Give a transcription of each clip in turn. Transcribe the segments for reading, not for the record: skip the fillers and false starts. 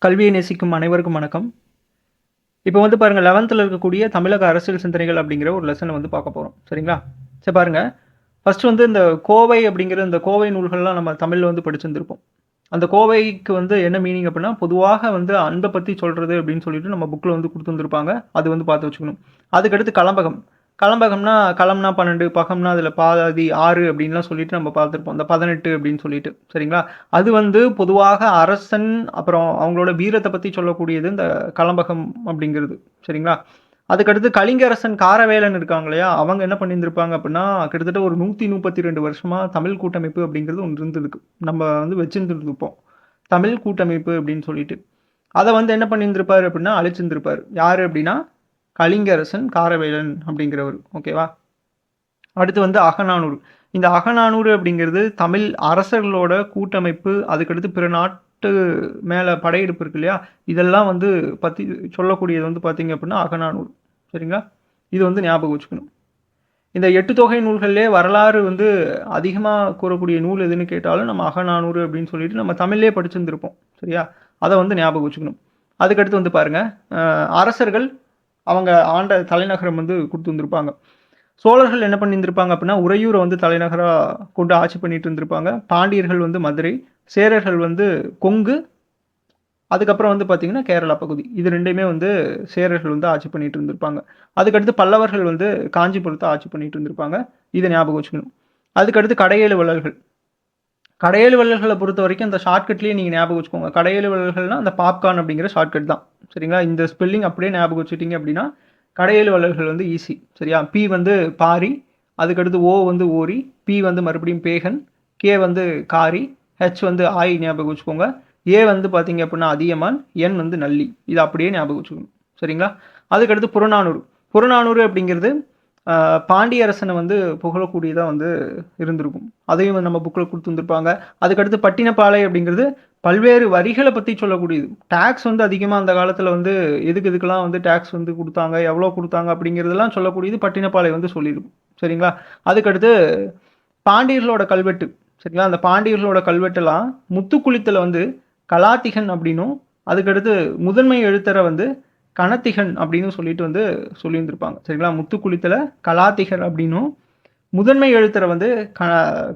கல்வியை நேசிக்கும் அனைவருக்கும் வணக்கம். இப்போ வந்து பாருங்க 11th இருக்கக்கூடிய தமிழக அரசியல் சிந்தனைகள் அப்படிங்கிற ஒரு லெசன வந்து பார்க்க போறோம். சரிங்களா? சரி பாருங்க. ஃபர்ஸ்ட் வந்து இந்த கோவை அப்படிங்கிற இந்த கோவை நூல்கள்லாம் நம்ம தமிழ்ல வந்து படிச்சிருந்திருப்போம். அந்த கோவைக்கு வந்து என்ன மீனிங் அப்படின்னா, பொதுவாக வந்து அன்ப பத்தி சொல்றது அப்படின்னு சொல்லிட்டு நம்ம புக்ல வந்து குடுத்துருந்துருப்பாங்க. அது வந்து பார்த்து வச்சுக்கணும். அதுக்கடுத்து களம்பகம். களம்பகம்னா, களம்னா 12, பகம்னா அதில பாதி 6 அப்படின்லாம் சொல்லிட்டு நம்ம பார்த்துருப்போம். இந்த 18 அப்படின்னு சொல்லிட்டு. சரிங்களா? அது வந்து பொதுவாக அரசன், அப்புறம் அவங்களோட வீரத்த பத்தி சொல்லக்கூடியது இந்த களம்பகம் அப்படிங்கிறது. சரிங்களா? அதுக்கடுத்து கலிங்கரசன் காரவேலன் இருக்காங்க இல்லையா? அவங்க என்ன பண்ணியிருந்திருப்பாங்க அப்படின்னா, கிட்டத்தட்ட ஒரு 132 வருஷமா தமிழ் கூட்டமைப்பு அப்படிங்கிறது ஒண்ணு இருந்திருக்கு. நம்ம வந்து வச்சிருந்துருப்போம். தமிழ் கூட்டமைப்பு அப்படின்னு சொல்லிட்டு. அத வந்து என்ன பண்ணியிருந்திருப்பாரு அப்படின்னா, அழிச்சிருந்திருப்பாரு. யாரு அப்படின்னா, கலிங்கரசன் காரவேலன் அப்படிங்கிறவரு. ஓகேவா? அடுத்து வந்து அகநானூறு. இந்த அகநானூறு அப்படிங்கிறது தமிழ் அரசர்களோட கூட்டமைப்பு, அதுக்கடுத்து பிற நாட்டு மேல படையெடுப்பு இருக்கு இல்லையா? இதெல்லாம் வந்து பத்தி சொல்லக்கூடியது வந்து பார்த்தீங்க அப்படின்னா அகநானூறு. சரிங்களா? இது வந்து ஞாபகம் வச்சுக்கணும். இந்த 8 தொகை நூல்கள்லயே வரலாறு வந்து அதிகமா கூறக்கூடிய நூல் எதுன்னு கேட்டாலும் நம்ம அகநானூறு அப்படின்னு சொல்லிட்டு நம்ம தமிழ்லயே படிச்சிருந்திருப்போம். சரியா? அத வந்து ஞாபகம் வச்சுக்கணும். அதுக்கடுத்து வந்து பாருங்க, அரசர்கள் அவங்க ஆண்ட தலைநகரம் வந்து குடுத்துருந்துருப்பாங்க. சோழர்கள் என்ன பண்ணியிருந்திருப்பாங்க அப்படின்னா, உறையூர வந்து தலைநகரா கொண்டு ஆட்சி பண்ணிட்டு இருந்திருப்பாங்க. பாண்டியர்கள் வந்து மதுரை, சேரர்கள் வந்து கொங்கு, அதுக்கப்புறம் வந்து பார்த்தீங்கன்னா, கேரளா பகுதி. இது 2யுமே வந்து சேரர்கள் வந்து ஆட்சி பண்ணிட்டு இருந்திருப்பாங்க. அதுக்கடுத்து பல்லவர்கள் வந்து காஞ்சிபுரத்த ஆட்சி பண்ணிட்டு இருந்திருப்பாங்க. இத ஞாபகம் வச்சுக்கணும். அதுக்கடுத்து கடையேழு வள்ளல்கள். கடையேழு வள்ளல்கள பொறுத்தவரைக்கும் அந்த ஷார்ட்கட்லயே நீங்க ஞாபகம் வச்சுக்கோங்க. கடையேழு வள்ளல்கள்னா அந்த பாப்கார்ன் அப்படிங்கிற ஷார்ட்கட் தான். சரிங்களா? இந்த ஸ்பெல்லிங் அப்படியே ஞாபகம் வச்சுட்டீங்க அப்படின்னா, கடையேழு வள்ளல்கள் வந்து ஈஸி. சரியா? பி வந்து பாரி, அதுக்கடுத்து ஓ வந்து ஓரி, பி வந்து மறுபடியும் பேகன், கே வந்து காரி, ஹெச் வந்து ஆய் ஞாபகம் வச்சுக்கோங்க. ஏ வந்து பார்த்தீங்க அப்படின்னா அதியமான், என் வந்து நல்லி. இத அப்படியே ஞாபகம் வச்சுக்கணும். சரிங்களா? அதுக்கடுத்து புறநானூறு. புறநானூறு அப்படிங்கிறது பாண்டிய அரசனை வந்து புகழக்கூடியதா வந்து இருந்திருக்கும். அதையும் நம்ம புக்ல குடுத்துருந்துருப்பாங்க. அதுக்கடுத்து பட்டினப்பாலை அப்படிங்கிறது பல்வேறு வரிகள பத்தி சொல்லக்கூடியது. டாக்ஸ் வந்து அதிகமா அந்த காலத்துல வந்து எதுக்கு எதுக்கெல்லாம் வந்து டாக்ஸ் வந்து குடுத்தாங்க, எவ்வளோ குடுத்தாங்க அப்படிங்கிறதெல்லாம் சொல்லக்கூடியது பட்டினப்பாலை வந்து சொல்லியிருக்கும். சரிங்களா? அதுக்கடுத்து பாண்டியர்களோட கல்வெட்டு. சரிங்களா? அந்த பாண்டியர்களோட கல்வெட்டெல்லாம் முத்துக்குளித்தல வந்து கலாத்திகன் அப்படின்னும், அதுக்கடுத்து முதன்மை எழுத்தர வந்து கணத்திகன் அப்படின்னு சொல்லிட்டு வந்து சொல்லியிருந்திருப்பாங்க. சரிங்களா? முத்துக்குளித்தல கலாத்திகர் அப்படின்னும், முதன்மை எழுத்தர வந்து க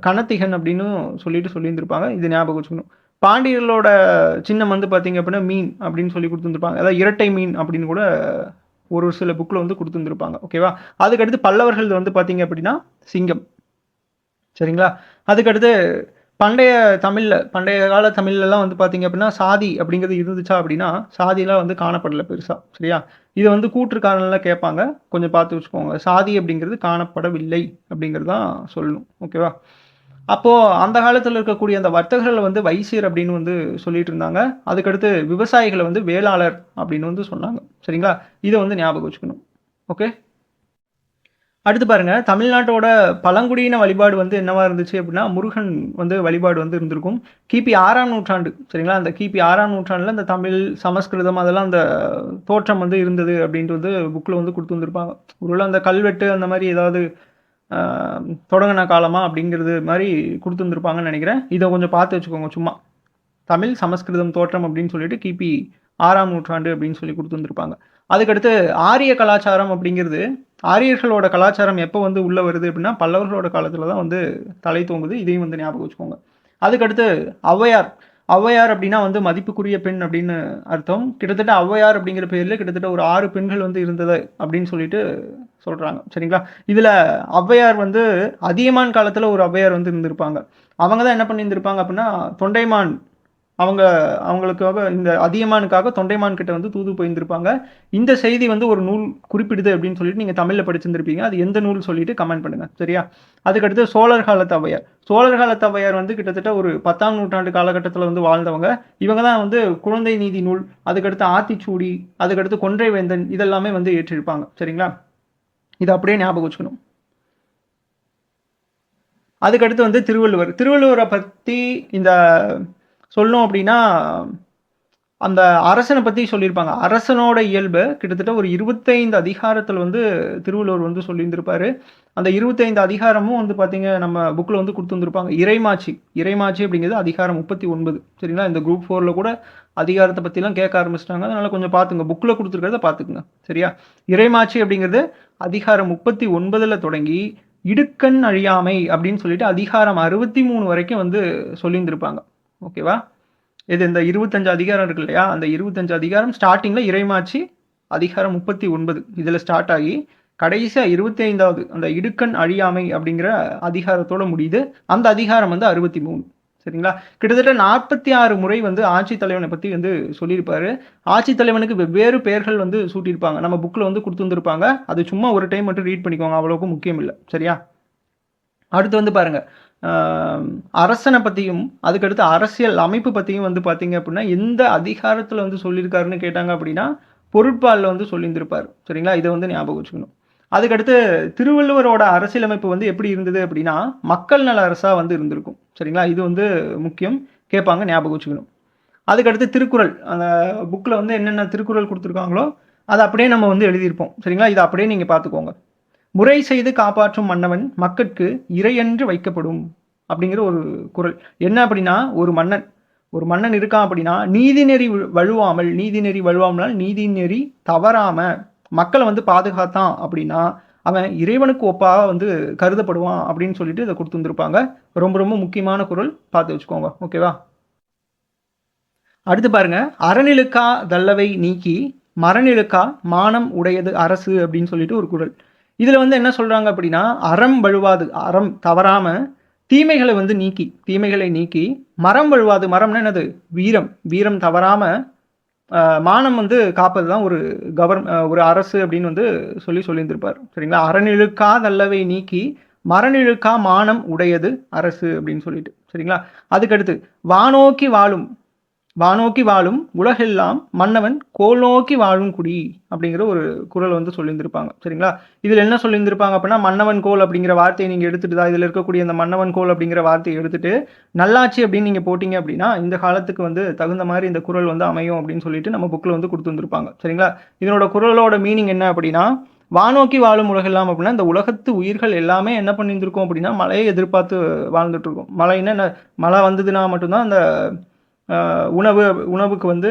கணத்திகன் அப்படின்னு சொல்லிட்டு சொல்லியிருந்திருப்பாங்க. இது ஞாபகம் வச்சுக்கணும். பாண்டியர்களோட சின்னம் வந்து பார்த்தீங்க அப்படின்னா, மீன் அப்படின்னு சொல்லி குடுத்துருந்துருப்பாங்க. அதாவது இரட்டை மீன் அப்படின்னு கூட ஒரு சில புக்ல வந்து குடுத்துருந்துருப்பாங்க. ஓகேவா? அதுக்கடுத்து பல்லவர்களது வந்து பார்த்தீங்க அப்படின்னா, சிங்கம். சரிங்களா? அதுக்கடுத்து பண்டைய கால தமிழ்லலாம் வந்து பார்த்தீங்க அப்படின்னா, சாதி அப்படிங்கிறது இருந்துச்சா அப்படின்னா, சாதிலாம் வந்து காணப்படல பெருசா. சரியா? இத வந்து கூற்றுக்காரன்ல கேட்பாங்க. கொஞ்சம் பார்த்து வச்சுக்கோங்க. சாதி அப்படிங்கிறது காணப்படவில்லை அப்படிங்கிறது தான் சொல்லணும். ஓகேவா? அப்போ அந்த காலத்துல இருக்கக்கூடிய அந்த வர்த்தகர்கள வந்து வைசியர் அப்படின்னு வந்து சொல்லிட்டு இருந்தாங்க. அதுக்கடுத்து விவசாயிகள வந்து வேளாளர் அப்படின்னு வந்து சொன்னாங்க. சரிங்களா? இத வந்து ஞாபகம் வச்சுக்கணும். ஓகே. அடுத்து பாருங்க, தமிழ்நாட்டோட பழங்குடியின வழிபாடு வந்து என்னவா இருந்துச்சு அப்படின்னா, முருகன் வந்து வழிபாடு வந்து இருந்திருக்கும். கிபி 6ஆம் நூற்றாண்டு சரிங்களா? அந்த கிபி 6ஆம் நூற்றாண்டுல இந்த தமிழ், சமஸ்கிருதம் அதெல்லாம் அந்த தோற்றம் வந்து இருந்தது அப்படின்ட்டு வந்து புக்ல வந்து குடுத்துருந்துருப்பாங்க. ஒருவேள அந்த கல்வெட்டு அந்த மாரி ஏதாவது அ தொடங்குன காலமா அப்படிங்கிறது மாரி குடுத்துருந்துருப்பாங்கன்னு நெனைக்கிறேன். இத கொஞ்சம் பார்த்து வச்சுக்கோங்க சும்மா. தமிழ், சமஸ்கிருதம் தோற்றம் அப்படின்னு சொல்லிட்டு கிபி 6ஆம் நூற்றாண்டு அப்படின்னு சொல்லி குடுத்துருந்துருப்பாங்க. அதுக்கடுத்து ஆரிய கலாச்சாரம் அப்படிங்கிறது, ஆரியர்களோட கலாச்சாரம் எப்போ வந்து உள்ள வருது அப்படின்னா, பல்லவர்களோட காலத்துல தான் வந்து தலை தோங்குது. இதையும் வந்து ஞாபகம் வச்சுக்கோங்க. அதுக்கடுத்து ஔவையார். ஔவையார் அப்படின்னா வந்து மதிப்புக்குரிய பெண் அப்படின்னு அர்த்தம். கிட்டத்தட்ட ஔவையார் அப்படிங்கிற பேர்ல கிட்டத்தட்ட ஒரு 6 பெண்கள் வந்து இருந்தது அப்படின்னு சொல்லிட்டு சொல்றாங்க. சரிங்களா? இதுல ஔவையார் வந்து அதியமான் காலத்துல ஒரு ஔவையார் வந்து இருந்திருப்பாங்க. அவங்க தான் என்ன பண்ணியிருந்திருப்பாங்க அப்படின்னா, தொண்டைமான் அவங்க அவங்களுக்காக இந்த அதியமானுக்காக தொண்டைமான் கிட்ட வந்து தூது போயிருந்திருப்பாங்க. இந்த செய்தி வந்து ஒரு நூல் குறிப்பிடுது அப்படின்னு சொல்லிட்டு நீங்க தமிழ்ல படிச்சிருந்திருப்பீங்க. அது எந்த நூல் சொல்லிட்டு கமெண்ட் பண்ணுங்க. சரியா? அதுக்கடுத்து சோழர் காலத்து ஔவையார். சோழர் காலத்து ஔவையார் வந்து கிட்டத்தட்ட ஒரு 10ஆம் நூற்றாண்டு காலகட்டத்தில வந்து வாழ்ந்தவங்க. இவங்க தான் வந்து குழந்தை நீதி நூல், அதுக்கடுத்து ஆத்திச்சூடி, அதுக்கடுத்து கொன்றை வேந்தன் இதெல்லாமே வந்து இயற்றியிருப்பாங்க. சரிங்களா? இத அப்படியே ஞாபகம் வச்சுக்கணும். அதுக்கடுத்து வந்து திருவள்ளுவர். திருவள்ளுவர பத்தி இந்த சொல்லணும் அப்படின்னா, அந்த அரசனை பத்தி சொல்லியிருப்பாங்க. அரசனோட இயல்பு கிட்டத்தட்ட ஒரு 25 அதிகாரத்துல வந்து திருவள்ளுவர் வந்து சொல்லியிருந்திருப்பாரு. அந்த 25 அதிகாரமும் வந்து பார்த்தீங்க நம்ம புக்ல வந்து குடுத்துருந்துருப்பாங்க. இறைமாட்சி. இறைமாட்சி அப்படிங்கிறது அதிகாரம் 39 சரிங்களா? இந்த குரூப் 4ல கூட அதிகாரத்த பத்திலாம் கேட்க ஆரம்பிச்சுட்டாங்க. அதனால கொஞ்சம் பார்த்துங்க. புக்ல குடுத்துருக்கிறத பார்த்துக்குங்க. சரியா? இறைமாட்சி அப்படிங்கிறது அதிகாரம் 39ல தொடங்கி, இடுக்கண் அழியாமை அப்படின்னு சொல்லிட்டு அதிகாரம் 63 வரைக்கும் வந்து சொல்லியிருந்திருப்பாங்க. ஓகேவா? இது இந்த 25 அதிகாரம் இருக்கு இல்லையா? அந்த 25 அதிகாரம் ஸ்டார்ட்டிங்ல இறைமாட்சி அதிகாரம் 39 இதுல ஸ்டார்ட் ஆகி கடைசியா 25வது அந்த இடுக்கண் அழியாமை அப்படிங்கிற அதிகாரத்தோட முடியுது. அந்த அதிகாரம் வந்து 63 சரிங்களா? கிட்டத்தட்ட 46 முறை வந்து ஆட்சி தலைவனை பத்தி வந்து சொல்லியிருப்பாரு. ஆட்சி தலைவனுக்கு வெவ்வேறு பெயர்கள் வந்து சூட்டியிருப்பாங்க. நம்ம புக்ல வந்து குடுத்துருந்துருப்பாங்க. அது சும்மா ஒரு டைம் மட்டும் ரீட் பண்ணிக்கோங்க. அவ்வளவுக்கும் முக்கியம் இல்ல. சரியா? அடுத்து வந்து பாருங்க. அரசனை பத்தியும், அதுக்கடுத்து அரசியல் அமைப்பு பத்தியும் வந்து பார்த்தீங்க அப்படின்னா, எந்த அதிகாரத்துல வந்து சொல்லியிருக்காருன்னு கேட்டாங்க அப்படின்னா, பொருட்பால்ல வந்து சொல்லியிருந்திருப்பாரு. சரிங்களா? இத வந்து ஞாபகம் வச்சுக்கணும். அதுக்கடுத்து திருவள்ளுவரோட அரசியலமைப்பு வந்து எப்படி இருந்தது அப்படின்னா, மக்கள் நல அரசா வந்து இருந்திருக்கும். சரிங்களா? இது வந்து முக்கியம். கேட்பாங்க ஞாபகம் வச்சுக்கணும். அதுக்கடுத்து திருக்குறள். அந்த புக்ல வந்து என்னென்ன திருக்குறள் குடுத்துருக்காங்களோ, அத அப்படியே நம்ம வந்து எழுதியிருப்போம். சரிங்களா? இத அப்படியே நீங்க பார்த்துக்கோங்க. முறை செய்து காப்பாற்றும் மன்னவன் மக்கட்கு இறையென்று வைக்கப்படும் அப்படிங்கிற ஒரு குறள். என்ன அப்படின்னா ஒரு மன்னன் இருக்கான் அப்படின்னா நீதிநெறி வழுவாமல் நீதிநெறி தவறாம மக்களை வந்து பாதுகாத்தான் அப்படின்னா அவன் இறைவனுக்கு ஒப்பாக வந்து கருதப்படுவான் அப்படின்னு சொல்லிட்டு இதை கொடுத்துருந்துருப்பாங்க. ரொம்ப ரொம்ப முக்கியமான குறள், பார்த்து வச்சுக்கோங்க. ஓகேவா? அடுத்து பாருங்க, அறநிலுக்கா தல்லவை நீக்கி மரநிலுக்கா மானம் உடையது அரசு அப்படின்னு சொல்லிட்டு ஒரு குறள். இதுல வந்து என்ன சொல்றாங்க அப்படின்னா, அறம் வழுவாது, அறம் தவறாம தீமைகளை நீக்கி மரம் வழுவாது, மரம்னா என்னது? வீரம், வீரம் தவறாம மானம் வந்து காப்பது தான் ஒரு அரசு அப்படின்னு வந்து சொல்லியிருந்திருப்பார். சரிங்களா? அறநிழுக்கா நல்லவை நீக்கி மரநிழுக்கா மானம் உடையது அரசு அப்படின்னு சொல்லிட்டு. சரிங்களா? அதுக்கடுத்து வானோக்கி வாழும் வானோக்கி வாழும் உலகெல்லாம் மன்னவன் கோல் நோக்கி வாழும் குடி அப்படிங்கிற ஒரு குறள் வந்து சொல்லியிருந்திருப்பாங்க. சரிங்களா? இதுல என்ன சொல்லியிருந்திருப்பாங்க அப்படின்னா, மன்னவன் கோல் அப்படிங்கிற வார்த்தையை நீங்க எடுத்துட்டு தான் இதுல இருக்கக்கூடிய அந்த மன்னவன் கோல் அப்படிங்கிற வார்த்தையை எடுத்துட்டு நல்லாட்சி அப்படின்னு நீங்க போட்டீங்க அப்படின்னா இந்த காலத்துக்கு வந்து தகுந்த மாதிரி இந்த குறள் வந்து அமையும் அப்படின்னு சொல்லிட்டு நம்ம புக்ல வந்து கொடுத்துருந்துருப்பாங்க. சரிங்களா? இதனோட குறளோட மீனிங் என்ன அப்படின்னா, வானோக்கி வாழும் உலகெல்லாம் அப்படின்னா இந்த உலகத்து உயிர்கள் எல்லாமே என்ன பண்ணியிருந்திருக்கோம் அப்படின்னா மழையை எதிர்பார்த்து வாழ்ந்துட்டு இருக்கோம். மழைன்னா என்ன? மழை வந்ததுன்னா மட்டும்தான் அந்த உணவுக்கு வந்து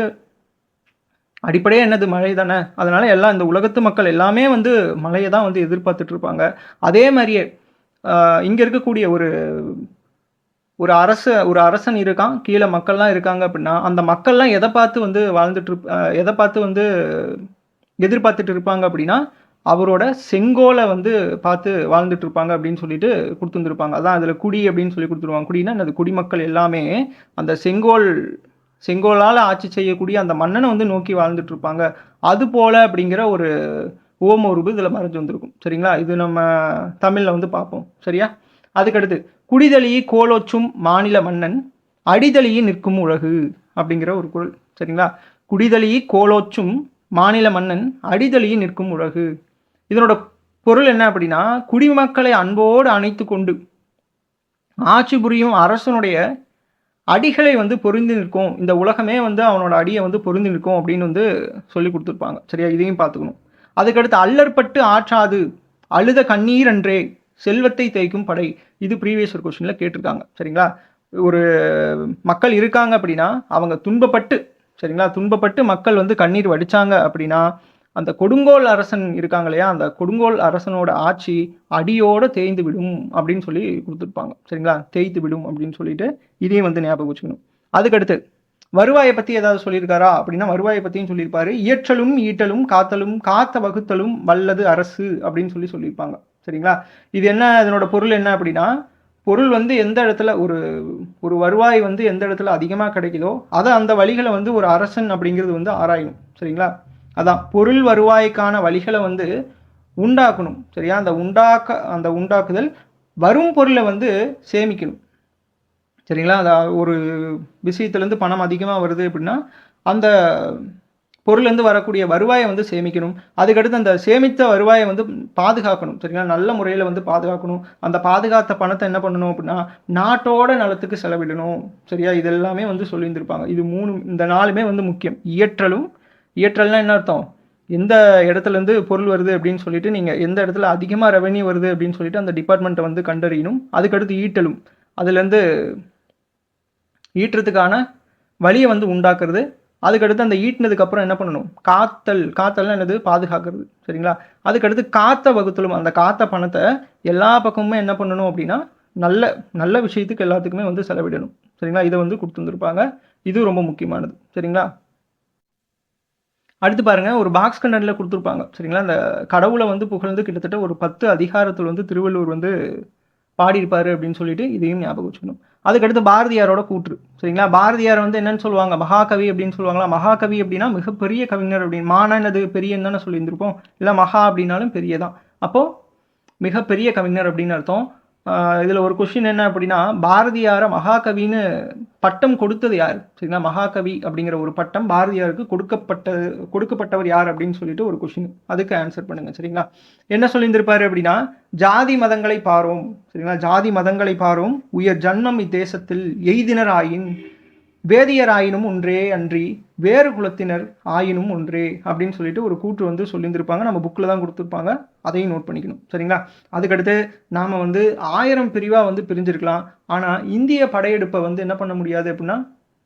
அடிப்படையே என்னது? மழை தானே. அதனால எல்லாம் இந்த உலகத்து மக்கள் எல்லாமே வந்து மழையை தான் வந்து எதிர்பார்த்துட்டு இருப்பாங்க. அதே மாதிரியே இங்க இருக்கக்கூடிய ஒரு அரசன் இருக்கான், கீழே மக்கள்லாம் இருக்காங்க அப்படின்னா அந்த மக்கள்லாம் எதை பார்த்து வந்து எதிர்பார்த்துட்டு இருப்பாங்க அப்படின்னா அவரோட செங்கோலை வந்து பார்த்து வாழ்ந்துட்டு இருப்பாங்க அப்படின்னு சொல்லிட்டு கொடுத்துருந்துருப்பாங்க. அதான் அதுல குடி அப்படின்னு சொல்லி கொடுத்துருவாங்க. குடினா அந்த குடிமக்கள் எல்லாமே அந்த செங்கோலால் ஆட்சி செய்யக்கூடிய அந்த மன்னனை வந்து நோக்கி வாழ்ந்துட்டு இருப்பாங்க. அது போல அப்படிங்கிற ஒரு ஓம உருவு இதில் மறைஞ்சு வந்திருக்கும். சரிங்களா? இது நம்ம தமிழில் வந்து பார்ப்போம். சரியா? அதுக்கடுத்து குடிதழி கோலோச்சும் மாநில மன்னன் அடிதழியை நிற்கும் உலகு அப்படிங்கிற ஒரு குறள். சரிங்களா? குடிதழி கோலோச்சும் மாநில மன்னன் அடிதழியை நிற்கும் உலகு. இதனோட பொருள் என்ன அப்படின்னா, குடிமக்களை அன்போடு அணைத்து கொண்டு ஆட்சி புரியும் அரசனுடைய அடிகளை வந்து பொருந்தி நிற்கும், இந்த உலகமே வந்து அவனோட அடியை வந்து பொருந்தி நிற்கும் அப்படின்னு வந்து சொல்லி கொடுத்துருப்பாங்க. சரியா? இதையும் பார்த்துக்கணும். அதுக்கடுத்து அல்லற்பட்டு ஆற்றாது அழுத கண்ணீர் அன்றே செல்வத்தை தேய்க்கும் படை. இது ப்ரீவியஸ் ஒரு கொஸ்டின்ல கேட்டிருக்காங்க. சரிங்களா? ஒரு மக்கள் இருக்காங்க அப்படின்னா அவங்க துன்பப்பட்டு மக்கள் வந்து கண்ணீர் வடிச்சாங்க அப்படின்னா அந்த கொடுங்கோல் அரசன் இருக்காங்க இல்லையா, அந்த கொடுங்கோல் அரசனோட ஆட்சி அடியோட தேய்ந்து விடும் அப்படின்னு சொல்லி கொடுத்துருப்பாங்க. சரிங்களா? தேய்த்து விடும் அப்படின்னு சொல்லிட்டு இதையும் வந்து ஞாபகம் வச்சுக்கணும். அதுக்கடுத்து வருவாயை பத்தி ஏதாவது சொல்லியிருக்காரா அப்படின்னா வருவாயை பத்தியும் சொல்லியிருப்பாரு. இயற்றலும் ஈட்டலும் காத்தலும் காத்த வகுத்தலும் வல்லது அரசு அப்படின்னு சொல்லியிருப்பாங்க. சரிங்களா? இது என்ன, இதனோட பொருள் என்ன அப்படின்னா, பொருள் வந்து எந்த இடத்துல ஒரு வருவாய் வந்து எந்த இடத்துல அதிகமாக கிடைக்குதோ அதை அந்த வழிகளை வந்து ஒரு அரசன் அப்படிங்கிறது வந்து ஆராயணும். சரிங்களா? அதான் பொருள் வருவாய்க்கான வழிகளை வந்து உண்டாக்கணும். சரியா? அந்த உண்டாக்குதல் வரும் பொருளை வந்து சேமிக்கணும். சரிங்களா? ஒரு விஷயத்துலேருந்து பணம் அதிகமாக வருது அப்படின்னா அந்த பொருள்லேருந்து வரக்கூடிய வருவாயை வந்து சேமிக்கணும். அதுக்கடுத்து அந்த சேமித்த வருவாயை வந்து பாதுகாக்கணும். சரிங்களா? நல்ல முறையில் வந்து பாதுகாக்கணும். அந்த பாதுகாத்த பணத்தை என்ன பண்ணணும் அப்படின்னா, நாட்டோட நலத்துக்கு செலவிடணும். சரியா? இது எல்லாமே வந்து சொல்லியிருந்திருப்பாங்க. இது 3 இந்த 4மே வந்து முக்கியம். இயற்றல்னா என்ன அர்த்தம்? எந்த இடத்துலேருந்து பொருள் வருது அப்படின்னு சொல்லிட்டு, நீங்கள் எந்த இடத்துல அதிகமாக ரெவென்யூ வருது அப்படின்னு சொல்லிட்டு அந்த டிபார்ட்மெண்ட்டை வந்து கண்டறியணும். அதுக்கடுத்து ஈட்டலும். அதுலேருந்து ஈட்டுறதுக்கான வழியை வந்து உண்டாக்குறது. அதுக்கடுத்து அந்த ஈட்டினதுக்கு அப்புறம் என்ன பண்ணணும்? காத்தல்னா என்னது? பாதுகாக்கிறது. சரிங்களா? அதுக்கடுத்து காத்த வகுத்தலும். அந்த காத்த பணத்தை எல்லா பக்கமுமே என்ன பண்ணணும் அப்படின்னா, நல்ல நல்ல விஷயத்துக்கு எல்லாத்துக்குமே வந்து செலவிடணும். சரிங்களா? இதை வந்து கொடுத்துருந்துருப்பாங்க. இது ரொம்ப முக்கியமானது. சரிங்களா? அடுத்து பாருங்க, ஒரு பாக்ஸ் கண்டென்ட்ல கொடுத்துருப்பாங்க. சரிங்களா? அந்த கடவுளை வந்து புகழ்ந்து கிட்டத்தட்ட ஒரு 10 அதிகாரத்தில் வந்து திருவள்ளுவர் வந்து பாடியிருப்பாரு அப்படின்னு சொல்லிட்டு இதையும் ஞாபகம் வச்சுக்கணும். அதுக்கடுத்து பாரதியாரோட கூற்று. சரிங்களா? பாரதியார் வந்து என்னன்னு சொல்லுவாங்க? மகாகவி அப்படின்னு சொல்லுவாங்களா? மகாகவி அப்படின்னா மிகப்பெரிய கவிஞர் அப்படின்னு. மானா என்னது? பெரியன்னு தானே சொல்லியிருந்திருப்போம். இல்லை மகா அப்படின்னாலும் பெரியதான். அப்போ மிகப்பெரிய கவிஞர் அப்படின்னு அர்த்தம். இதில் ஒரு கொஸ்டின் என்ன அப்படின்னா, பாரதியாரை மகாகவின்னு பட்டம் கொடுத்தது யார்? சரிங்களா? மகாகவி அப்படிங்கிற ஒரு பட்டம் பாரதியாருக்கு கொடுக்கப்பட்டவர் யார் அப்படின்னு சொல்லிட்டு ஒரு கொஸ்டின். அதுக்கு ஆன்சர் பண்ணுங்க. சரிங்களா? என்ன சொல்லியிருந்திருப்பாரு அப்படின்னா, ஜாதி மதங்களை பாரோம். சரிங்களா? ஜாதி மதங்களை பாரோம் உயர் ஜன்மம் இத்தேசத்தில் எய்தினர் ஆயின் வேதியர் ஆயினும் ஒன்றே அன்றி வேறு குலத்தினர் ஆயினும் ஒன்றே அப்படின்னு சொல்லிட்டு ஒரு கூற்று வந்து சொல்லியிருந்திருப்பாங்க. நம்ம புக்கில் தான் கொடுத்துருப்பாங்க. அதையும் நோட் பண்ணிக்கணும். சரிங்களா? அதுக்கடுத்து நாம் வந்து 1000 பிரிவாக வந்து பிரிஞ்சிருக்கலாம். ஆனால் இந்திய படையெடுப்பை வந்து என்ன பண்ண முடியாது அப்படின்னா,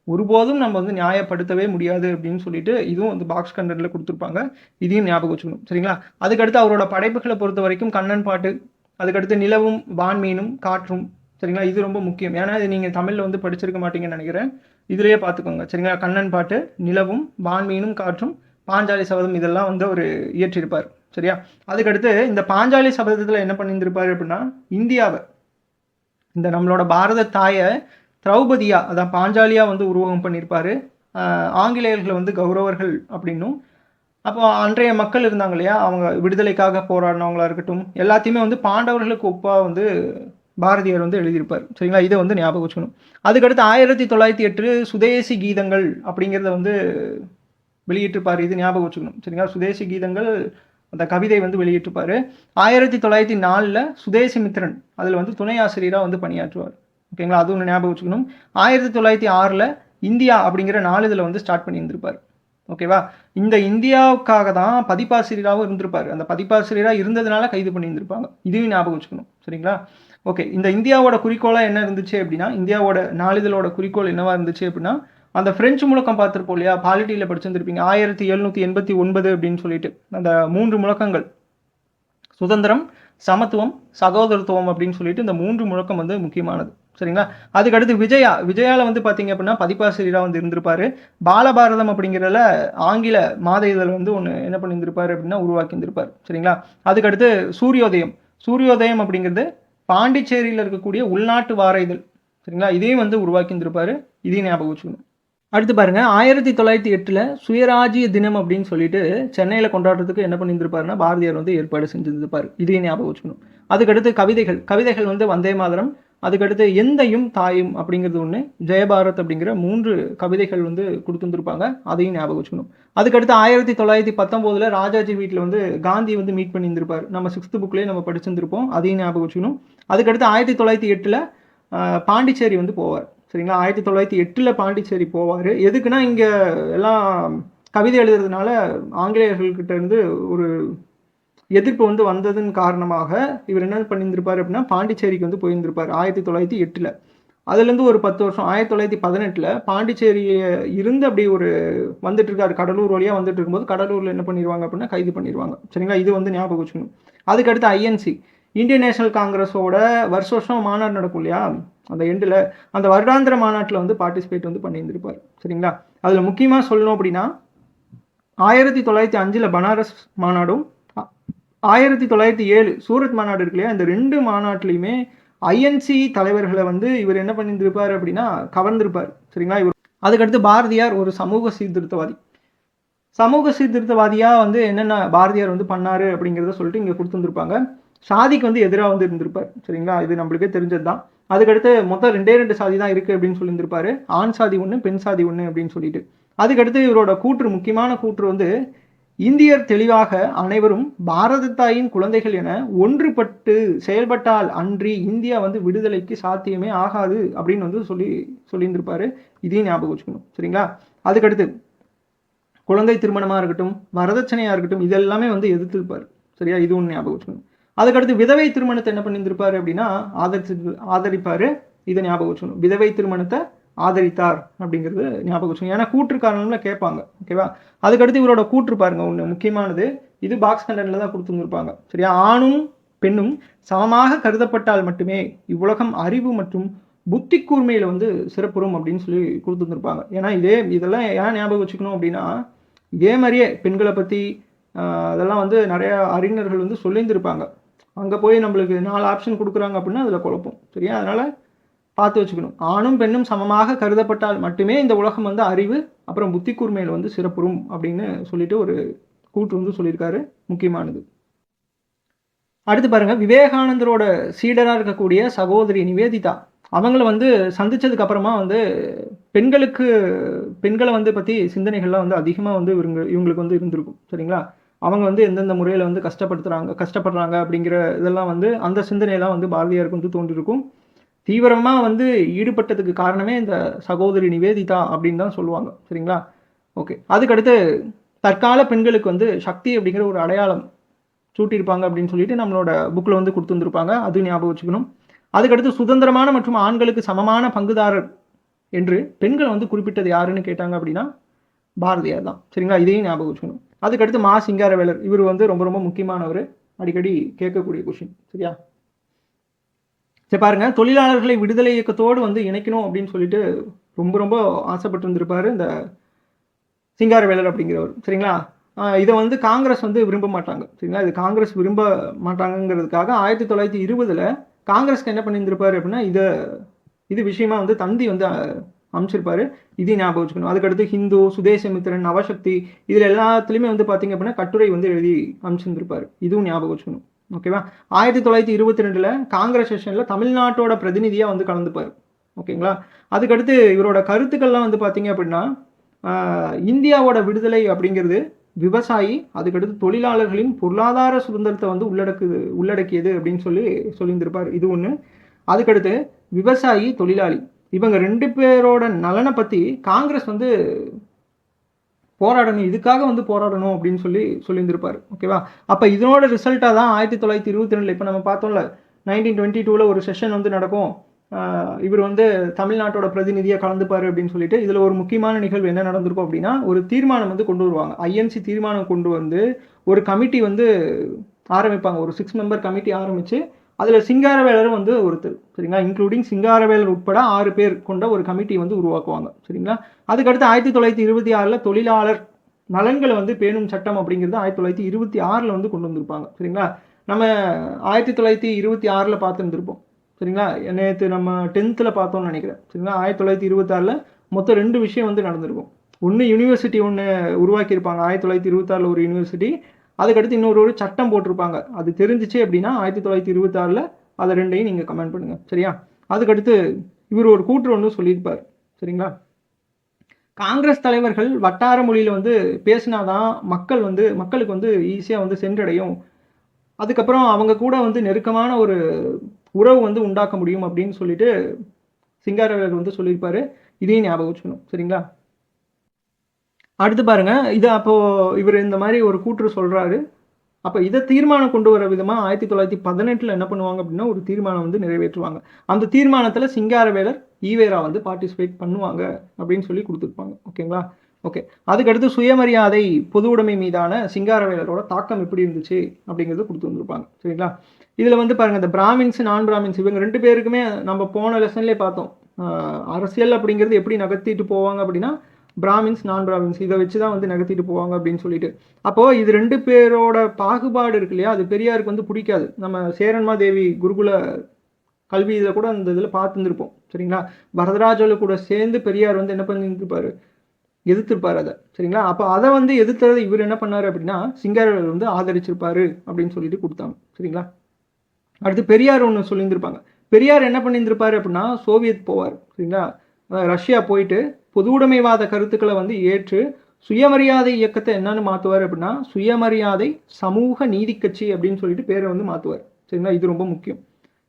ஒருபோதும் நம்ம வந்து நியாயப்படுத்தவே முடியாது அப்படின்னு சொல்லிட்டு இதுவும் வந்து பாக்ஸ் கண்டென்ட்ல கொடுத்துருப்பாங்க. இதையும் ஞாபகம் வச்சுக்கணும். சரிங்களா? அதுக்கடுத்து அவரோட படைப்புகளை பொறுத்த வரைக்கும் கண்ணன் பாட்டு, அதுக்கடுத்து நிலவும் வான்மீனும் காற்றும். சரிங்களா? இது ரொம்ப முக்கியம். ஏன்னா இது நீங்கள் தமிழில் வந்து படிச்சிருக்க மாட்டீங்கன்னு நினைக்கிறேன். இதுலேயே பார்த்துக்கோங்க. சரிங்களா? கண்ணன் பாட்டு, நிலவும் வான்மீனும் காற்றும், பாஞ்சாலி சபதம் இதெல்லாம் வந்து அவர் இயற்றியிருப்பார். சரியா? அதுக்கடுத்து இந்த பாஞ்சாலி சபதத்தில் என்ன பண்ணியிருந்திருப்பார் அப்படின்னா, இந்தியாவை, இந்த நம்மளோட பாரத தாயை திரௌபதியா, அதான் பாஞ்சாலியா வந்து உருவகம் பண்ணியிருப்பாரு. ஆங்கிலேயர்களை வந்து கௌரவர்கள் அப்படின்னும், அப்போ அன்றைய மக்கள் இருந்தாங்க இல்லையா, அவங்க விடுதலைக்காக போராடினவங்களா இருக்கட்டும், எல்லாத்தையுமே வந்து பாண்டவர்களுக்கு ஒப்பாக வந்து பாரதியார் வந்து எழுதியிருப்பார். சரிங்களா? இதை வந்து ஞாபகம் வச்சுக்கணும். அதுக்கடுத்து 1908 சுதேசி கீதங்கள் அப்படிங்கிறத வந்து வெளியிட்டிருப்பார். இது ஞாபகம் வச்சுக்கணும். சரிங்களா? சுதேசி கீதங்கள் அந்த கவிதை வந்து வெளியிட்டிருப்பார். 1904 சுதேசி மித்ரன் அதில் வந்து துணை ஆசிரியராக வந்து பணியாற்றுவார். ஓகேங்களா? அது ஒன்று ஞாபகம் வச்சுக்கணும். 1906 இந்தியா அப்படிங்கிற நாளிதழை வந்து ஸ்டார்ட் பண்ணியிருந்திருப்பார். ஓகேவா? இந்த இந்தியாவுக்காக தான் பதிப்பாசிரியராகவும் இருந்திருப்பார். அந்த பதிப்பாசிரியராக இருந்ததுனால கைது பண்ணியிருந்திருப்பாங்க. இதையும் ஞாபகம் வச்சுக்கணும். சரிங்களா? ஓகே, இந்த இந்தியாவோட குறிக்கோளாக என்ன இருந்துச்சு அப்படின்னா, இந்தியாவோட நாளிதழோட குறிக்கோள் என்னவா இருந்துச்சு அப்படின்னா, அந்த பிரெஞ்சு முழக்கம் பார்த்துருப்போம் இல்லையா, பாலிட்டியில் படிச்சிருந்திருப்பீங்க. 1789 அப்படின்னு சொல்லிட்டு அந்த 3 முழக்கங்கள், சுதந்திரம், சமத்துவம், சகோதரத்துவம் அப்படின்னு சொல்லிட்டு இந்த 3 முழக்கம் வந்து முக்கியமானது. சரிங்களா? அதுக்கடுத்து விஜயாவில் வந்து பார்த்தீங்க அப்படின்னா பதிப்பாசிரியராக வந்து இருந்திருப்பாரு. பாலபாரதம் அப்படிங்கிறதுல ஆங்கில மாத இதழ் வந்து ஒன்று என்ன பண்ணியிருந்திருப்பாரு அப்படின்னா உருவாக்கி இருந்திருப்பார். சரிங்களா? அதுக்கடுத்து சூரியோதயம் அப்படிங்கிறது பாண்டிச்சேரியில் இருக்கக்கூடிய உள்நாட்டு வார இதழ். சரிங்களா? இதையும் வந்து உருவாக்கி இருந்திருப்பாரு. இதையும் ஞாபகம் வச்சுக்கணும். அடுத்து பாருங்க, 1908 சுயராஜ்ய தினம் அப்படின்னு சொல்லிட்டு சென்னையில் கொண்டாடுறதுக்கு என்ன பண்ணியிருந்திருப்பாருன்னா பாரதியார் வந்து ஏற்பாடு செஞ்சிருந்திருப்பார். இதையும் ஞாபகம் வச்சுக்கணும். அதுக்கடுத்து கவிதைகள் வந்து வந்தே மாதரம், அதுக்கடுத்து எந்தையும் தாயும் அப்படிங்கிறது ஒன்று, ஜெயபாரத் அப்படிங்கிற 3 கவிதைகள் வந்து கொடுத்துருந்துருப்பாங்க. அதையும் ஞாபகம் வச்சுக்கணும். அதுக்கடுத்து 1919 ராஜாஜி வீட்டில் வந்து காந்தி வந்து மீட் பண்ணியிருந்திருப்பார். நம்ம 6th புக்லேயே நம்ம படிச்சிருந்திருப்போம். அதையும் ஞாபகம் வச்சுக்கணும். அதுக்கடுத்து 1908 பாண்டிச்சேரி வந்து போவார். சரிங்களா? 1908 பாண்டிச்சேரி போவார். எதுக்குன்னா இங்கே எல்லாம் கவிதை எழுதுறதுனால ஆங்கிலேயர்கள்கிட்ட இருந்து ஒரு எதிர்ப்பு வந்து வந்ததன் காரணமாக இவர் என்ன பண்ணியிருந்திருப்பார் அப்படின்னா பாண்டிச்சேரிக்கு வந்து போயிருந்திருப்பார் 1908. அதுலேருந்து ஒரு 10 வருஷம் 1918 பாண்டிச்சேரியை இருந்து அப்படி ஒரு வந்துட்டு இருக்காரு, கடலூர் வழியாக வந்துட்டு இருக்கும்போது கடலூரில் என்ன பண்ணிடுவாங்க அப்படின்னா கைது பண்ணிடுவாங்க. சரிங்களா? இது வந்து ஞாபகம் வச்சுக்கணும். அதுக்கடுத்து ஐஎன்சி, இந்தியன் நேஷனல் காங்கிரஸோட வருஷம் மாநாடு நடக்கும் இல்லையா, அந்த எண்டில் அந்த வருடாந்திர மாநாட்டில் வந்து பார்ட்டிசிபேட் வந்து பண்ணியிருந்திருப்பார். சரிங்களா? அதில் முக்கியமாக சொல்லணும் அப்படின்னா 1905 பனாரஸ் மாநாடும் 1907 சூரத் மாநாடு இருக்கு இல்லையா, இந்த 2 மாநாட்டிலையுமே ஐஎன்சி தலைவர்களை வந்து இவர் என்ன பண்ணியிருந்திருப்பார் அப்படின்னா கவர்ந்திருப்பார். சரிங்களா? இவர் அதுக்கடுத்து பாரதியார் ஒரு சமூக சீர்திருத்தவாதியாக வந்து என்னென்ன பாரதியார் வந்து பண்ணாரு அப்படிங்கிறத சொல்லிட்டு இங்கே கொடுத்துருந்துருப்பாங்க. சாதிக்கு வந்து எதிராக வந்து இருந்திருப்பார். சரிங்களா? இது நம்மளுக்கே தெரிஞ்சது தான். அதுக்கடுத்து மொத்தம் 2 சாதி தான் இருக்குது அப்படின்னு சொல்லியிருந்திருப்பாரு. ஆண் சாதி 1, பெண் சாதி 1 அப்படின்னு சொல்லிட்டு. அதுக்கடுத்து இவரோட கூற்று, முக்கியமான கூற்று வந்து, இந்தியர் தெளிவாக அனைவரும் பாரத தாயின் குழந்தைகள் என ஒன்றுபட்டு செயல்பட்டால் அன்றி இந்தியா வந்து விடுதலைக்கு சாத்தியமே ஆகாது அப்படின்னு வந்து சொல்லியிருந்திருப்பாரு. இதையும் ஞாபகம் வச்சுக்கணும். சரிங்களா? அதுக்கடுத்து குழந்தை திருமணமா இருக்கட்டும், வரதட்சணையா இருக்கட்டும், இதெல்லாமே வந்து எதிர்த்திருப்பாரு. சரியா? இது ஒன்று ஞாபகம் வச்சுக்கணும். அதுக்கடுத்து விதவை திருமணத்தை என்ன பண்ணியிருந்திருப்பாரு அப்படின்னா ஆதரிப்பாரு. இதை ஞாபகம் வச்சுக்கணும். விதவை திருமணத்தை ஆதரித்தார் அப்படிங்கிறது ஞாபகம் வச்சுக்கணும். ஏன்னா கூற்று காரணம்ல கேட்பாங்க. ஓகேவா? அதுக்கடுத்து இவரோட கூற்று பாருங்க, ஒன்று முக்கியமானது. இது பாக்ஸ் கண்டென்ட்ல தான் கொடுத்துருந்துருப்பாங்க. சரியா? ஆணும் பெண்ணும் சமமாக கருதப்பட்டால் மட்டுமே இவ்வுலகம் அறிவு மற்றும் புத்தி கூர்மையில வந்து சிறப்புறும் அப்படின்னு சொல்லி கொடுத்துருந்துருப்பாங்க. ஏன்னா இதெல்லாம் ஏன் ஞாபகம் வச்சுக்கணும் அப்படின்னா, இதே மாதிரியே பெண்களை பற்றி அதெல்லாம் வந்து நிறைய அறிஞர்கள் வந்து சொல்லியிருந்திருப்பாங்க. அங்கே போய் நம்மளுக்கு 4 ஆப்ஷன் கொடுக்குறாங்க அப்படின்னா அதில் குழப்பம். சரியா? அதனால் பார்த்து வச்சுக்கணும். ஆணும் பெண்ணும் சமமாக கருதப்பட்டால் மட்டுமே இந்த உலகம் வந்து அறிவு அப்புறம் புத்தி கூர்மையில் வந்து சிறப்புறும் அப்படின்னு சொல்லிட்டு ஒரு கூற்று வந்து சொல்லியிருக்காரு. முக்கியமானது. அடுத்து பாருங்க, விவேகானந்தரோட சீடராக இருக்கக்கூடிய சகோதரி நிவேதிதா அவங்கள வந்து சந்திச்சதுக்கு அப்புறமா வந்து பெண்களை வந்து பற்றி சிந்தனைகள்லாம் வந்து அதிகமாக வந்து இவங்களுக்கு வந்து இருந்திருக்கும். சரிங்களா? அவங்க வந்து எந்தெந்த முறையில் வந்து கஷ்டப்படுறாங்க அப்படிங்கிற இதெல்லாம் வந்து அந்த சிந்தனையெல்லாம் வந்து பாரதியாருக்கு வந்து தோன்றிருக்கும். தீவிரமாக வந்து ஈடுபட்டதுக்கு காரணமே இந்த சகோதரி நிவேதிதா அப்படின்னு தான் சொல்லுவாங்க. சரிங்களா? ஓகே. அதுக்கடுத்து தற்கால பெண்களுக்கு வந்து சக்தி அப்படிங்கிற ஒரு அடையாளம் சூட்டியிருப்பாங்க அப்படின்னு சொல்லிட்டு நம்மளோட புக்கில் வந்து கொடுத்துருந்துருப்பாங்க. அது ஞாபகம் வச்சுக்கணும். அதுக்கடுத்து சுதந்திரமான மற்றும் ஆண்களுக்கு சமமான பங்குதாரர் என்று பெண்கள் வந்து குறிப்பிட்டது யாருன்னு கேட்டாங்க அப்படின்னா பாரதியார் தான். சரிங்களா? இதையும் ஞாபகம் வச்சுக்கணும். அதுக்கடுத்து மா சிங்காரவேலர், இவர் வந்து ரொம்ப ரொம்ப முக்கியமானவர், அடிக்கடி கேட்கக்கூடிய கொஷின். சரியா? சரி பாருங்க, தொழிலாளர்களை விடுதலை இயக்கத்தோடு வந்து இணைக்கணும் அப்படின்னு சொல்லிட்டு ரொம்ப ரொம்ப ஆசைப்பட்டு இருந்திருப்பாரு இந்த சிங்காரவேலர் அப்படிங்கிறவர். சரிங்களா? இதை வந்து காங்கிரஸ் வந்து விரும்ப மாட்டாங்க. சரிங்களா? இது காங்கிரஸ் விரும்ப மாட்டாங்கிறதுக்காக 1920 காங்கிரஸ்க்கு என்ன பண்ணியிருந்திருப்பாரு அப்படின்னா இது விஷயமா வந்து தந்தி வந்து அமைச்சிருப்பாரு. இதையும் ஞாபகம் வச்சுக்கணும். அதுக்கடுத்து ஹிந்து, சுதேசமித்திரன், நவசக்தி, இதில் எல்லாத்துலேயுமே வந்து பார்த்தீங்க அப்படின்னா கட்டுரை வந்து எழுதி அமைச்சிருந்திருப்பாரு. இதுவும் ஞாபகம் வச்சுக்கணும். ஓகேவா? 1922 காங்கிரஸ் செஷனில் தமிழ்நாட்டோட பிரதிநிதியாக வந்து கலந்துப்பார். ஓகேங்களா? அதுக்கடுத்து இவரோட கருத்துக்கள்லாம் வந்து பார்த்தீங்க அப்படின்னா இந்தியாவோட விடுதலை அப்படிங்கிறது விவசாயி, அதுக்கடுத்து தொழிலாளர்களின் பொருளாதார சுதந்திரத்தை வந்து உள்ளடக்கியது அப்படின்னு சொல்லியிருந்திருப்பார். இது ஒன்று. அதுக்கடுத்து விவசாயி, தொழிலாளி, இவங்க 2 பேரோட நலனை பற்றி காங்கிரஸ் வந்து போராடணும், இதுக்காக வந்து போராடணும் அப்படின்னு சொல்லியிருந்திருப்பார். ஓகேவா? அப்போ இதனோட ரிசல்ட்டாக தான் 1922 இப்போ நம்ம பார்த்தோம்ல 1922 ஒரு செஷன் வந்து நடக்கும். இவர் வந்து தமிழ்நாட்டோட பிரதிநிதியாக கலந்துப்பார் அப்படின்னு சொல்லிட்டு இதில் ஒரு முக்கியமான நிகழ்வு என்ன நடந்திருக்கும் அப்படின்னா, ஒரு தீர்மானம் வந்து கொண்டு வருவாங்க. ஐஎன்சி தீர்மானம் கொண்டு வந்து ஒரு கமிட்டி வந்து ஆரம்பிப்பாங்க. ஒரு 6 மெம்பர் கமிட்டி ஆரம்பித்து அதில் சிங்காரவேலரும் வந்து ஒருத்தர். சரிங்களா? இன்க்ளூடிங் சிங்காரவேலர் உட்பட 6 பேர் கொண்ட ஒரு கமிட்டி வந்து உருவாக்குவாங்க. சரிங்களா? அதுக்கடுத்து 1926 தொழிலாளர் நலன்களை வந்து பேணும் சட்டம் அப்படிங்கிறது 1926 வந்து கொண்டு வந்திருப்பாங்க. சரிங்களா? நம்ம 1926 பார்த்துருந்துருப்போம். சரிங்களா? நேற்று நம்ம 10th பார்த்தோம்னு நினைக்கிறேன். சரிங்களா? 1926 மொத்தம் 2 விஷயம் வந்து நடந்திருக்கும். ஒன்று யூனிவர்சிட்டி ஒன்று உருவாக்கியிருப்பாங்க 1926 ஒரு யூனிவர்சிட்டி. அதுக்கடுத்து ஒரு சட்டம் போட்டிருப்பாங்க. அது தெரிஞ்சிச்சு அப்படின்னா 1926 அதை 2ஐயும் நீங்கள் கமெண்ட் பண்ணுங்கள். சரியா? அதுக்கடுத்து இவர் ஒரு கூற்று ஒன்று சொல்லியிருப்பார். காங்கிரஸ் தலைவர்கள் வட்டார மொழியில் வந்து பேசினாதான் மக்களுக்கு வந்து ஈஸியாக வந்து சென்றடையும், அதுக்கப்புறம் அவங்க கூட வந்து நெருக்கமான ஒரு உறவு வந்து உண்டாக்க முடியும் அப்படின்னு சொல்லிட்டு சிங்காரவேலர் வந்து சொல்லியிருப்பாரு. இதையும் ஞாபகம் வச்சுக்கணும். சரிங்களா? அடுத்து பாருங்க, இது அப்போ இவர் இந்த மாதிரி ஒரு கூற்று சொல்றாரு. அப்போ இதை தீர்மானம் கொண்டு வர விதமாக 1918 என்ன பண்ணுவாங்க அப்படின்னா ஒரு தீர்மானம் வந்து நிறைவேற்றுவாங்க. அந்த தீர்மானத்தில் சிங்காரவேலர், ஈவேரா வந்து பார்ட்டிசிபேட் பண்ணுவாங்க அப்படின்னு சொல்லி கொடுத்துருப்பாங்க. ஓகேங்களா? ஓகே. அதுக்கடுத்து சுயமரியாதை, பொது உடைமை மீதான சிங்காரவேலரோட தாக்கம் எப்படி இருந்துச்சு அப்படிங்கிறது கொடுத்து வந்திருப்பாங்க. சரிங்களா? இதில் வந்து பாருங்கள், இந்த பிராமின்ஸ், நான் பிராமின்ஸ் இவங்க 2 பேருக்குமே நம்ம போன லெசன்லேயே பார்த்தோம். அரசியல் அப்படிங்கிறது எப்படி நகர்த்திட்டு போவாங்க அப்படின்னா பிராமின்ஸ், நான் பிராமின்ஸ் இதை வச்சு தான் வந்து நகர்த்திட்டு போவாங்க அப்படின்னு சொல்லிட்டு. அப்போது இது 2 பேரோட பாகுபாடு இருக்கு இல்லையா, அது பெரியாருக்கு வந்து பிடிக்காது. நம்ம சேரன்மாதேவி குருகுல கல்வி இதில் கூட அந்த இதில் பார்த்துருந்துருப்போம். சரிங்களா? வரதராஜோல கூட சேர்ந்து பெரியார் வந்து என்ன பண்ணியிருப்பார், எதிர்த்திருப்பார் அதை. சரிங்களா? அப்போ அதை வந்து எதிர்த்ததை இவர் என்ன பண்ணார் அப்படின்னா சிங்காரவேலர் வந்து ஆதரிச்சிருப்பாரு அப்படின்னு சொல்லிட்டு கொடுத்தாங்க. சரிங்களா? அடுத்து பெரியார் ஒன்று சொல்லியிருந்திருப்பாங்க. பெரியார் என்ன பண்ணியிருந்திருப்பாரு அப்படின்னா சோவியத் போவார். சரிங்களா? ரஷ்யா போயிட்டு பொதுவுடைமைவாத கருத்துக்களை வந்து ஏற்று சுயமரியாதை இயக்கத்தை என்னன்னு மாற்றுவார் அப்படின்னா சுயமரியாதை சமூக நீதி கட்சி அப்படின்னு சொல்லிட்டு பேரை வந்து மாற்றுவார். சரிங்களா, இது ரொம்ப முக்கியம்.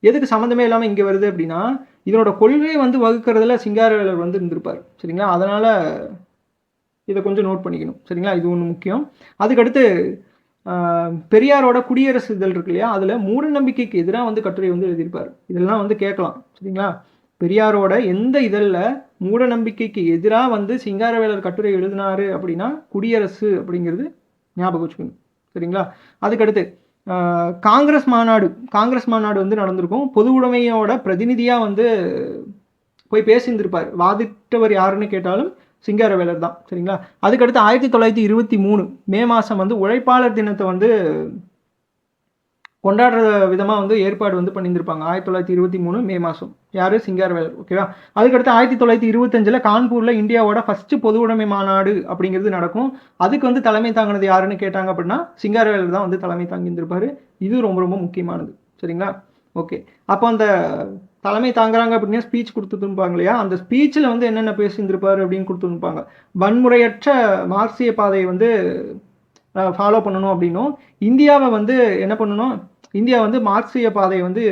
எதுக்கு சம்மந்தமே இல்லாமல் இங்கே வருது அப்படின்னா இதனோட கொள்கையை வந்து வகுக்கிறதுல சிங்காரவேலர் வந்து இருந்திருப்பார். சரிங்களா, அதனால் இதை கொஞ்சம் நோட் பண்ணிக்கணும். சரிங்களா, இது ஒன்று முக்கியம். அதுக்கடுத்து பெரியாரோட குடியரசு இதழ் இருக்கு இல்லையா, அதில் மூட நம்பிக்கைக்கு எதிராக வந்து கட்டுரை வந்து எழுதியிருப்பார். இதெல்லாம் வந்து கேட்கலாம். சரிங்களா, பெரியாரோட எந்த இதழில் மூட நம்பிக்கைக்கு எதிராக வந்து சிங்காரவேலர் கட்டுரை எழுதினாரு அப்படின்னா குடியரசு அப்படிங்கிறது ஞாபகம் வச்சுக்கணும். சரிங்களா, அதுக்கடுத்து காங்கிரஸ் மாநாடு வந்து நடந்திருக்கும். பொது உடைமையோட பிரதிநிதியாக வந்து போய் பேசியிருந்திருப்பார். வாதிட்டவர் யாருன்னு கேட்டாலும் சிங்காரவேலர் தான். சரிங்களா, அதுக்கடுத்து 1923 மே மாதம் வந்து உழைப்பாளர் தினத்தை வந்து கொண்டாடுற விதமாக வந்து ஏற்பாடு வந்து பண்ணியிருந்திருப்பாங்க. 1923 மே மாதம். யார்? சிங்காரவேலர். ஓகேவா. அதுக்கடுத்து 1925 கான்பூரில் இந்தியாவோட ஃபஸ்ட்டு பொது உடைமை மாநாடு அப்படிங்கிறது நடக்கும். அதுக்கு வந்து தலைமை தாங்கினது யாருன்னு கேட்டாங்க அப்படின்னா சிங்காரவேலர் தான் வந்து தலைமை தாங்கியிருந்திருப்பார். இது ரொம்ப ரொம்ப முக்கியமானது. சரிங்களா, ஓகே. அப்போ அந்த தலைமை தாங்குறாங்க அப்படின்னா ஸ்பீச் கொடுத்துருப்பாங்க இல்லையா, அந்த ஸ்பீச்சில் வந்து என்னென்ன பேசியிருந்திருப்பார் அப்படின்னு கொடுத்துருப்பாங்க. வன்முறையற்ற மார்க்சிய பாதையை வந்து ஃபாலோ பண்ணணும் அப்படின்னும் இந்தியாவை வந்து என்ன பண்ணணும், இந்தியா வந்து மார்க்சிய பாதையை வந்து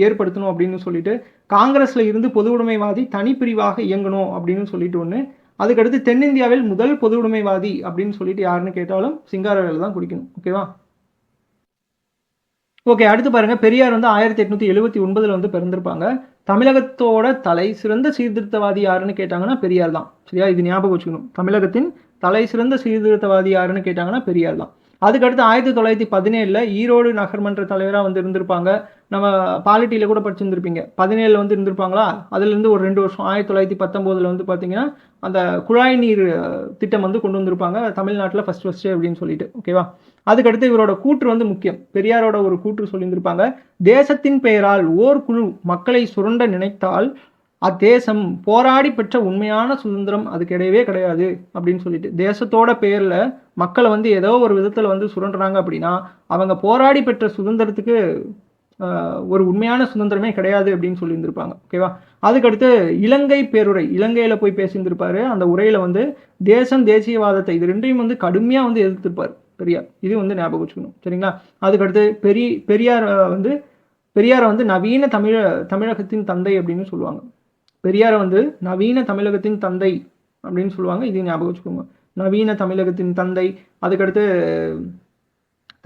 ஏற்படுத்தணும் அப்படின்னு சொல்லிட்டு காங்கிரஸில் இருந்து பொது உடைமைவாதி தனிப்பிரிவாக இயங்கணும் அப்படின்னு சொல்லிட்டு ஒன்று. அதுக்கடுத்து தென்னிந்தியாவில் முதல் பொது உடைமைவாதி அப்படின்னு சொல்லிட்டு யாருன்னு கேட்டாலும் சிங்காரவேலர் தான் குறிக்கணும். ஓகேவா. ஓகே, அடுத்து பாருங்க, பெரியார் வந்து 1879 வந்து பிறந்திருப்பாங்க. தமிழகத்தோட தலை சிறந்த சீர்திருத்தவாதி யாருன்னு கேட்டாங்கன்னா பெரியார் தான். சரியா, இது ஞாபகம் வச்சுக்கணும். தமிழகத்தின் தலை சிறந்த சீர்திருத்தவாதி யாருன்னு கேட்டாங்கன்னா பெரியார் தான். அதுக்கடுத்து 1917 ஈரோடு நகர்மன்ற தலைவராக வந்து இருந்திருப்பாங்க. நம்ம பாலிட்டியில் கூட படிச்சிருந்துருப்பீங்க. 17 வந்து இருந்திருப்பாங்களா, அதுலேருந்து ஒரு 2 வருஷம் 1919 வந்து பார்த்தீங்கன்னா அந்த குழாய் நீர் திட்டம் வந்து கொண்டு வந்திருப்பாங்க தமிழ்நாட்டில் ஃபஸ்ட்டு அப்படின்னு சொல்லிட்டு. ஓகேவா. அதுக்கடுத்து இவரோட கூற்று வந்து முக்கியம். பெரியாரோட ஒரு கூற்று சொல்லியிருந்திருப்பாங்க. தேசத்தின் பெயரால் ஓர் குழு மக்களை சுரண்ட நினைத்தால் அத்தேசம் போராடி பெற்ற உண்மையான சுதந்திரம் அது கிடையவே கிடையாது அப்படின்னு சொல்லிட்டு, தேசத்தோட பேரில் மக்களை வந்து ஏதோ ஒரு விதத்தில் வந்து சுரண்டுறாங்க அப்படின்னா அவங்க போராடி பெற்ற சுதந்திரத்துக்கு ஒரு உண்மையான சுதந்திரமே கிடையாது அப்படின்னு சொல்லியிருந்திருப்பாங்க. ஓகேவா. அதுக்கடுத்து இலங்கை பேருரை, இலங்கையில் போய் பேசியிருந்திருப்பாரு. அந்த உரையில் வந்து தேசம் தேசியவாதத்தை இது ரெண்டையும் வந்து கடுமையாக வந்து எதிர்த்திருப்பார் பெரியார். இது வந்து ஞாபகம் வச்சுக்கணும். சரிங்களா. அதுக்கடுத்து பெரியாரை வந்து நவீன தமிழகத்தின் தந்தை அப்படின்னு சொல்லுவாங்க. பெரியாரை வந்து நவீன தமிழகத்தின் தந்தை அப்படின்னு சொல்லுவாங்க. இது ஞாபகம் வச்சுக்கோங்க, நவீன தமிழகத்தின் தந்தை. அதுக்கடுத்து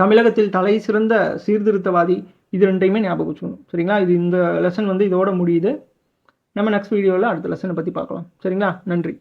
தமிழகத்தில் தலை சிறந்த சீர்திருத்தவாதி, இது ரெண்டையுமே ஞாபகம் வச்சுக்கணும். சரிங்களா, இது இந்த லெசன் வந்து இதோட முடியுது. நம்ம நெக்ஸ்ட் வீடியோவில் அடுத்த லெசனை பற்றி பார்க்கலாம். சரிங்களா, நன்றி.